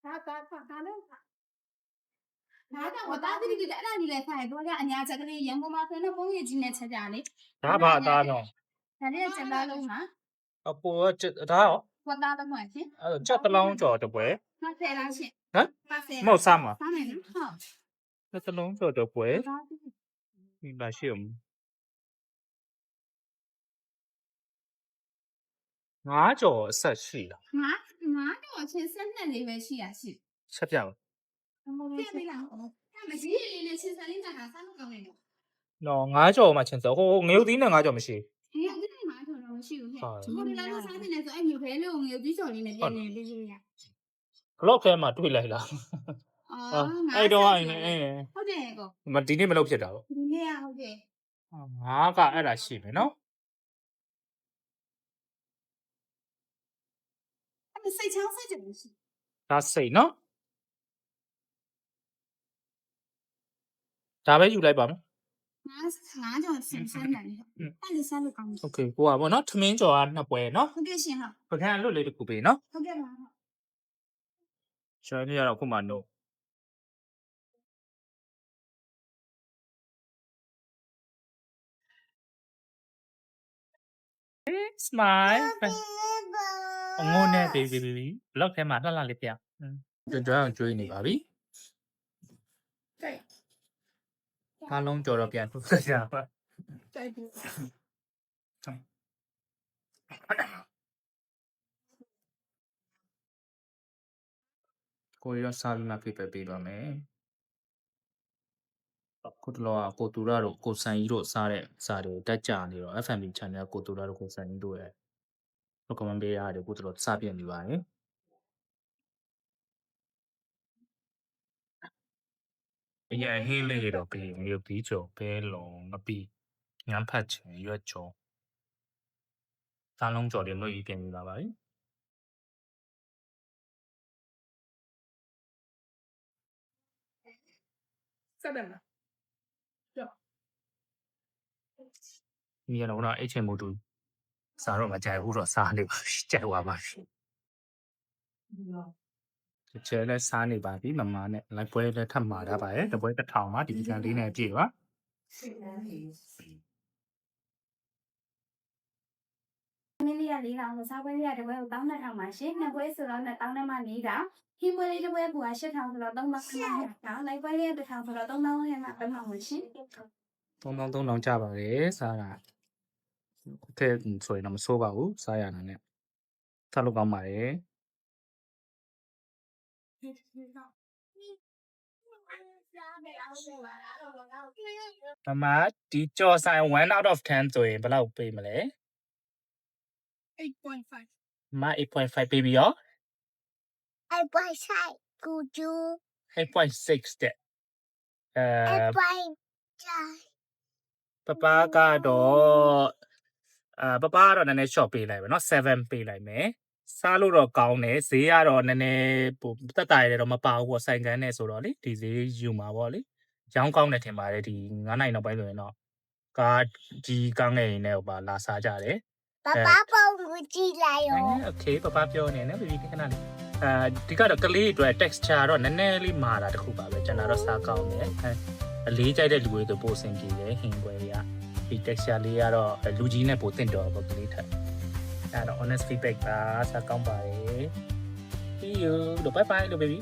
我打这个来你来看，多两年这个嘞，阳光嘛，可能工业今年参加的。ဒါဘာသားတော့ 那你见到了吗？ အပေါ်ကဒါရော 我打的关系。 ချက်တစ်လုံးကျော်တစ်ပွဲ 那再两千。 ဟမ် 800。 မဟုတ်စားမှာ 300好。 ချက်တစ်လုံးကျော်တစ်ပွဲဒီပါရှိအောင်ငါးကျော်အဆက်ရှိလား 我多钱生的那边去呀去。 ချက်ပြအောင် 别没了。他们今年的其实你在还三路高嘞。 နော်ငါးကျော်မှချင်းစောဟိုငရုတ်သီးနဲ့ငါးကျော်မရှိ 哎呀，这个马头了，我去有些。我们那个啥子来说，哎，牛排了，牛最少的那边的，就是呀。 ဘလော့ခဲမှာတွေ့လိုက်လား 哦， အဲ့တော့အဲ့ ဟုတ်တယ်ကော မဒီနေ့မလုပ်ဖြစ်တာပေါ့ ဒီနေ့ဟုတ်တယ် ငါးကအဲ့ဒါရှိမယ်နော် အဲ့ဒါစိတ်ချောင်းစိတ်ကြမရှိ ဒါစိတ်နော်ဒါပဲယူလိုက်ပါမယ် ငါကြောင့်ဆင်းဆင်းတယ်အဲ့ဒါဆက်လို့ကောင်းတယ် โอเคကိုကပေါ့နော်ထမင်းကျော်ကနှစ်ပွဲနော် ဟုတ်ကဲ့ရှင်ဟုတ် ပကံလွတ်လေးတစ်ခုပေးနော် ဟုတ်ကဲ့ပါ ကျွန်တော်ရတော့ခုမှနို့ smile အငုံနဲ့ဘေဘီဘလော့ထဲမှာလှလှလေးပြကျွမ်းအောင်ကျွေးနေပါပြီအားလုံးကြော်တော့ပြန်ထုတ်ဆက်ကြပါ တိုက်ပြီ ကိုရစားပြီးမှဖိပဲပေးပါမယ်ကိုတလောကကိုတူရတို့ကိုဆန်ကြီးတို့စားတဲ့စားတွေတက်ကြနေတော့ FMB channel ကိုတူရတို့ကိုဆန်ကြီးတို့ရဲ့ recommend ပေးရတယ်ကိုတလောစားပြနေပါတယ်အရင်ဟင်းလေးတော့ပေးမြို့တီးကျော်ပဲလုံးငပီညမ်းဖတ်ချင်ရွက်ကျော်သားလုံးကျော်တွေလွှတ်ပြီးပြင်လာပါပြီ ဆက်တယ်မလား ဒီကတော့အဲ့ချိန်မို့သူစားတော့မကြိုက်ဘူးတော့စားနေပါပြီကြိုက်သွားပါပြီကျဲလဲစားနေပါပြီမမနဲ့လိုက်ပွဲလဲထပ်မှာထားပါရဲ့တပွဲ1000ပါဒီကံလေးနဲ့ပြည့်ပါ နည်းလေးရလေးတော့စားပွဲလေးရတပွဲကို1200မှာရှင်နှစ်ပွဲဆိုတော့1000နဲ့မှ4000ဟင်းပွဲလေးတစ်ပွဲက8000ဆိုတော့3000မှာနော်လိုက်ပွဲလေးရ1000ဆိုတော့3000နဲ့မှပြန်မှာဝင်ရှင် 3000ကြပါတယ်စားတာတဲ့ဆိုရင်တော့မဆိုးပါဘူးစားရတာနဲ့စားလို့ကောင်းပါတယ် မမဒီကြော်ဆိုင်1 out of 10ဆိုရင်ဘယ်လောက်ပေးမလဲ 8.5 မ8.5ပေးပြီးရော ai quay sai cô chú 8.6တဲ့ ai quay sai ပပကတော့ပပကတော့နည်းနည်း short ပေးလိုက်ပဲเนาะ7ပေးလိုက်မယ်စားလို့တော့ကောင်းတယ်ဈေးကတော့နည်းနည်းပိုတက်တာရတော့မပါဘူးပေါ့ဆိုင်ကန်းနဲ့ဆိုတော့လေဒီဈေးယူမှာပေါ့လေရောင်းကောင်းတယ်ထင်ပါတယ်ဒီ9နိုင်နောက်ပိုင်းဆိုရင်တော့ကားကြီးကောင်းငယ်နေတော့ပါလာစားကြတယ် 爸帮我寄来哟 โอเคပပပြောနေနော် baby ခဏလေးဒီကတော့ကလေးအတွက် texture တော့နည်းနည်းလေးမာတာတခုပါပဲကျွန်တော်တော့စားကောင်းတယ်အလေးကြိုက်တဲ့လူတွေဆိုပိုအဆင်ပြေတယ်ဟင်းပွဲတွေကဒီ texture လေးကတော့လူကြီးနဲ့ပိုတင့်တော်ပေါ့ကလေးထက်အဲ့တော့ honest feedback ပါစားကောင်းပါတယ် see you bye bye လို့ baby